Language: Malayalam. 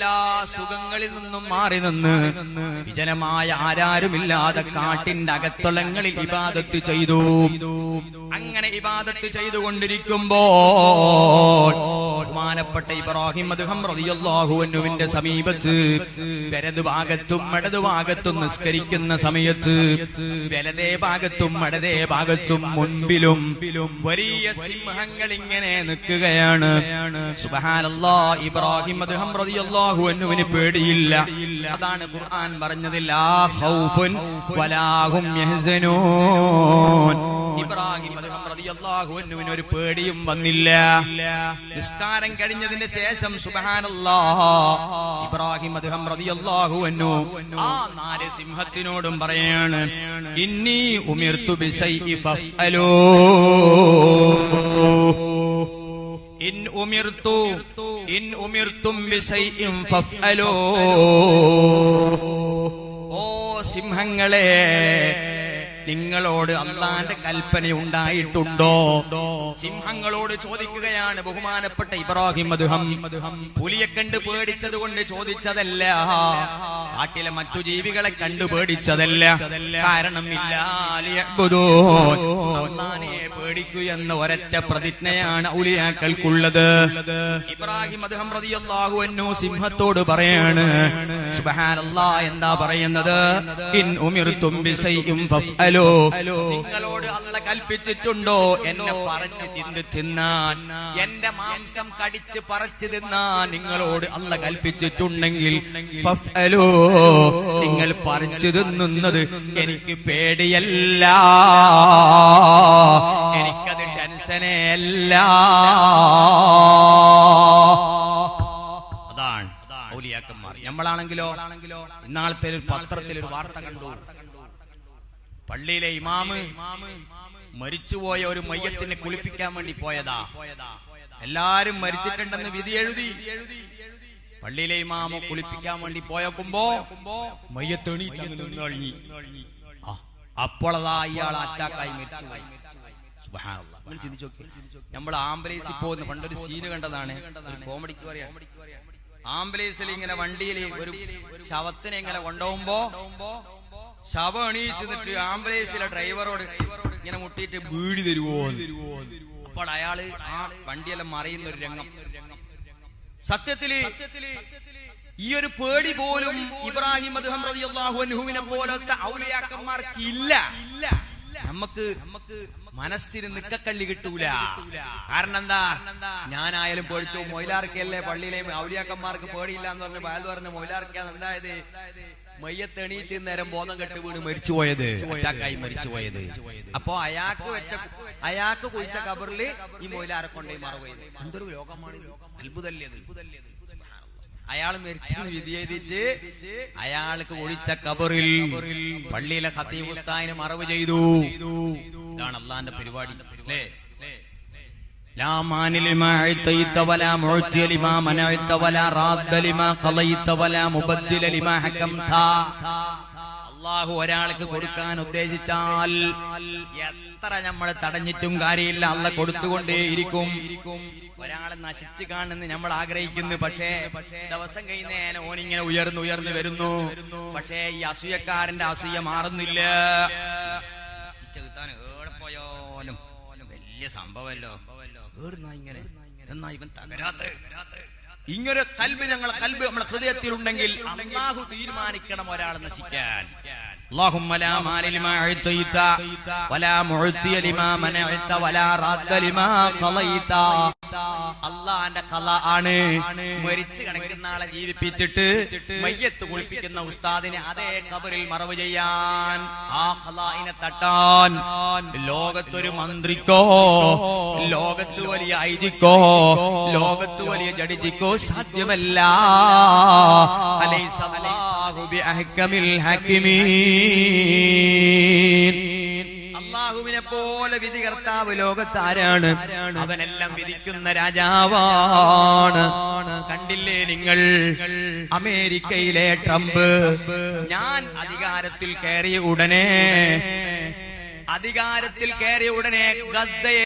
എല്ലാ സുഖങ്ങളിൽ നിന്നും മാറി നിന്ന് വിജനമായ ആരാരുമില്ലാതെ കാട്ടിന്റെ അകത്തളങ്ങളിൽ ഇബാദത്ത് ചെയ്തു. അങ്ങനെ ഇബാദത്ത് ചെയ്തുകൊണ്ടിരിക്കുമ്പോൾ ബഹുമാനപ്പെട്ട ഇബ്രാഹിം അദ്ഹം റളിയല്ലാഹു അൻഹുവിന്റെ സമീപത്ത് വലതു ഭാഗത്തും ഇടതു ഭാഗത്തും നിസ്കരിക്കുന്ന സമയത്ത് വലതേ ഭാഗത്തും ഇടതേ ഭാഗത്തും മുൻപിലും വലിയ സിംഹങ്ങൾ ഇങ്ങനെ നിൽക്കുകയാണ്. സുബ്ഹാനല്ലാഹ്, ഇബ്രാഹിം അദ്ഹം റളിയല്ലാഹു അൻഹുവിന് പേടിയില്ല. അതാണ് ഖുർആൻ പറഞ്ഞത്, ലാ ഖൗഫുൻ വലാ ഹും യഹ്സനൂൻ. ഇബ്രാഹിം അദ്ഹം റളിയല്ലാഹു അൻഹുവിന് ഒരു പേടിയും വന്നില്ല. നിസ്കാരം കഴിഞ്ഞതിന് ശേഷം സുബ്ഹാനല്ലാഹ്, ഇബ്രാഹിം അദ്ഹം റളിയല്ലാഹു അൻഹു ആ നാല് സിംഹത്തിനോടും പറയാണ്, ഇന്നി ഉമിർതു ബിശൈഇ ഫഅലൂ ഇൻ ഉമിർതും ബിശൈഇൻ ഫഅലൂ. ഓ സിംഹങ്ങളെ, നിങ്ങളോട് അല്ലാഹുവിന്റെ കൽപ്പന ഉണ്ടായിട്ടുണ്ടോ? സിംഹങ്ങളോട് ചോദിക്കുകയാണ് ബഹുമാനപ്പെട്ട ഇബ്രാഹിം അദ്ഹം. പുലിയെ കണ്ട് പേടിച്ചത് കൊണ്ട് ചോദിച്ചതല്ല, കാട്ടിലെ മറ്റു ജീവികളെ കണ്ടു പേടിച്ചതല്ല. കാരണം അല്ലാഹുവിനെ പേടിക്കൂ എന്ന ഒരൊറ്റ പ്രതിജ്ഞയാണ് ഔലിയാക്കൾക്കുള്ളത്. ഇബ്രാഹിം അദ്ഹം റളിയല്ലാഹു അൻഹു സിംഹത്തോട് പറയാണ്, സുബ്ഹാനല്ലാഹ്, എന്താ പറയുന്നത്? ഇൻ ഉമിർതും ബിശൈഇൻ ഫഅലൂ. നിങ്ങളോട് അല്ലാഹ് കൽപ്പിച്ചിട്ടുണ്ടോ എന്നെ പറിച്ച് തിന്നാൻ, എന്റെ മാംസം കടിച്ച് പറിച്ച് തിന്നാൻ നിങ്ങളോട് അല്ലാഹ് കൽപ്പിച്ചിട്ടുണ്ടെങ്കിൽ ഫഅലൂ, നിങ്ങൾ പറിച്ചു തിന്നുന്നത് എനിക്ക് പേടിയല്ല, എനിക്കത് ടെൻഷനേ അല്ല. അതാണ് ഔലിയാക്കന്മാർ. നമ്മളാണെങ്കിലോ ഇന്നാളത്തെ ഒരു പത്രത്തിൽ ഒരു വാർത്ത കണ്ടു. പള്ളിയിലെ ഇമാമ് മരിച്ചുപോയ ഒരു മയ്യത്തിനെ കുളിപ്പിക്കാൻ വേണ്ടി പോയതാ. എല്ലാരും മരിച്ചിട്ടുണ്ടെന്ന് വിധി എഴുതി. പള്ളിയിലെ ഇമാമ് കുളിപ്പിക്കാൻ വേണ്ടി പോയപ്പോ മയ്യത്ത് എണീച്ചങ്ങി. അപ്പോഴതാ ഇയാൾ അറ്റാക്കായി മരിച്ചുപോയി. സുബ്ഹാനല്ലാഹ്, ചിന്തിച്ചു നോക്കി. നമ്മൾ ആംബുലൻസിൽ പോകുന്ന പണ്ടൊരു സീന് കണ്ടതാണ്, ഒരു കോമഡിക്ക് പറയാം. ആംബുലൻസിൽ ഇങ്ങനെ വണ്ടിയിൽ ഒരു ശവത്തിനെ ഇങ്ങനെ കൊണ്ടുപോകുമ്പോ ശവം എണീച്ചിട്ട് ആംബുലൻസിലെ ഡ്രൈവറോട് ഇങ്ങനെ മുട്ടിയിട്ട് വീടി തരുവോ. അപ്പോൾ അയാള് ആ വണ്ടിയെല്ലാം മറിയുന്ന ഒരു രംഗം. സത്യത്തില് ഈ ഒരു പേടി പോലും ഇബ്രാഹിം അദ്ഹം റളിയല്ലാഹു അൻഹുവിനെ പോലത്തെ ഔലിയാക്കന്മാർക്ക് ഇല്ല. നമുക്ക് മനസ്സിന് നിക്കക്കള്ളി കിട്ടൂല. കാരണം എന്താ? ഞാനായാലും പേടിച്ചു. മൊയിലാർക്കല്ലേ പള്ളിയിലെ ഔലിയാക്കന്മാർക്ക് പേടിയില്ല എന്ന് പറഞ്ഞ ബാൽ പറഞ്ഞ മൊയിലാർക്കാണ് എന്തായത്? മയ്യത്ത് എണീച്ച് നേരം ബോധം കെട്ട് വീണ് മരിച്ചുപോയത്, അറ്റാക്കായി മരിച്ചുപോയത്. അപ്പോ അയാൾക്ക് കുഴിച്ച കബറിൽ ഈ മൊയിലാരെ കൊണ്ടുപോയി മറവുപോയത്. എന്തൊരു രോഗമാണ്, അത്ഭുതല്ലേ അത്. അയാൾ മരിച്ചെന്ന് വിധി എഴുതിയിട്ട് അയാൾക്ക് ഒഴിച്ച കബറിൽ പള്ളിയിലെ ഖതീബ് ഉസ്താദിനെ മറവ് ചെയ്തു. ഇതാണ് അള്ളാന്റെ പരിപാടി, അല്ലേ? ലാ മാനില ലിമാ അഅതൈത വലാ മുഅ്തിയ ലിമാ മനഅത വലാ റാദ്ദ ലിമാ ഖളൈത വലാ മുബദ്ദില ലിമാ ഹകംത. അല്ലാഹു ഒരാൾക്ക് കൊടുക്കാൻ ഉദ്ദേശിച്ചാൽ എത്ര നമ്മൾ തടഞ്ഞിട്ടും കാര്യമില്ല, അല്ലാഹ് കൊടുത്തുകൊണ്ടേയിരിക്കും. ഒരാളെ നശിച്ചു കാണുന്ന നമ്മൾ ആഗ്രഹിക്കുന്നു, പക്ഷേ ദിവസം കഴിയുന്നേനെ ഓനിങ്ങനെ ഉയർന്നു വരുന്നു. പക്ഷേ ഈ അസൂയക്കാരന്റെ അസൂയ മാറുന്നില്ല. ഏടെ പോയാലും വലിയ സംഭവമല്ലോ, എന്നാ ഇവൻ തകരാത്ത ഇങ്ങനൊരു കൽബ് നമ്മളെ ഹൃദയത്തിലുണ്ടെങ്കിൽ അല്ലാഹു തീരുമാനിക്കണം ഒരാളെ നശിക്കാൻ. اللهم لا مال لما أعطيت ولا معطي لما منعت ولا راد لما قضيت. അള്ളാന്റെ ഖള ആണ്. മരിച്ചു കിടക്കുന്ന ആളെ ജീവിപ്പിച്ചിട്ട് മയ്യത്ത് കുളിപ്പിക്കുന്ന ഉസ്താദിനെ അതേ ഖബറിൽ മറവ് ചെയ്യാൻ, ആ ഖളാഇനെ തട്ടാൻ ലോകത്തൊരു മന്ത്രിക്കോ, ലോകത്ത് വലിയ ഐജിക്കോ, ലോകത്ത് വലിയ ജഡ്ജിക്കോ സാധ്യമല്ല. അലൈസല്ലാഹു ബിഅഹ്കമിൽ ഹകീമീൻ. അല്ലാഹുവിനെ പോലെ വിധികർത്താവ് ലോകത്താരാണ്? അവനെല്ലാം വിധിക്കുന്ന രാജാവാണ്. കണ്ടില്ലേ നിങ്ങൾ അമേരിക്കയിലെ ട്രംപ്? ഞാൻ അധികാരത്തിൽ കയറിയ ഉടനെ ഗസയെ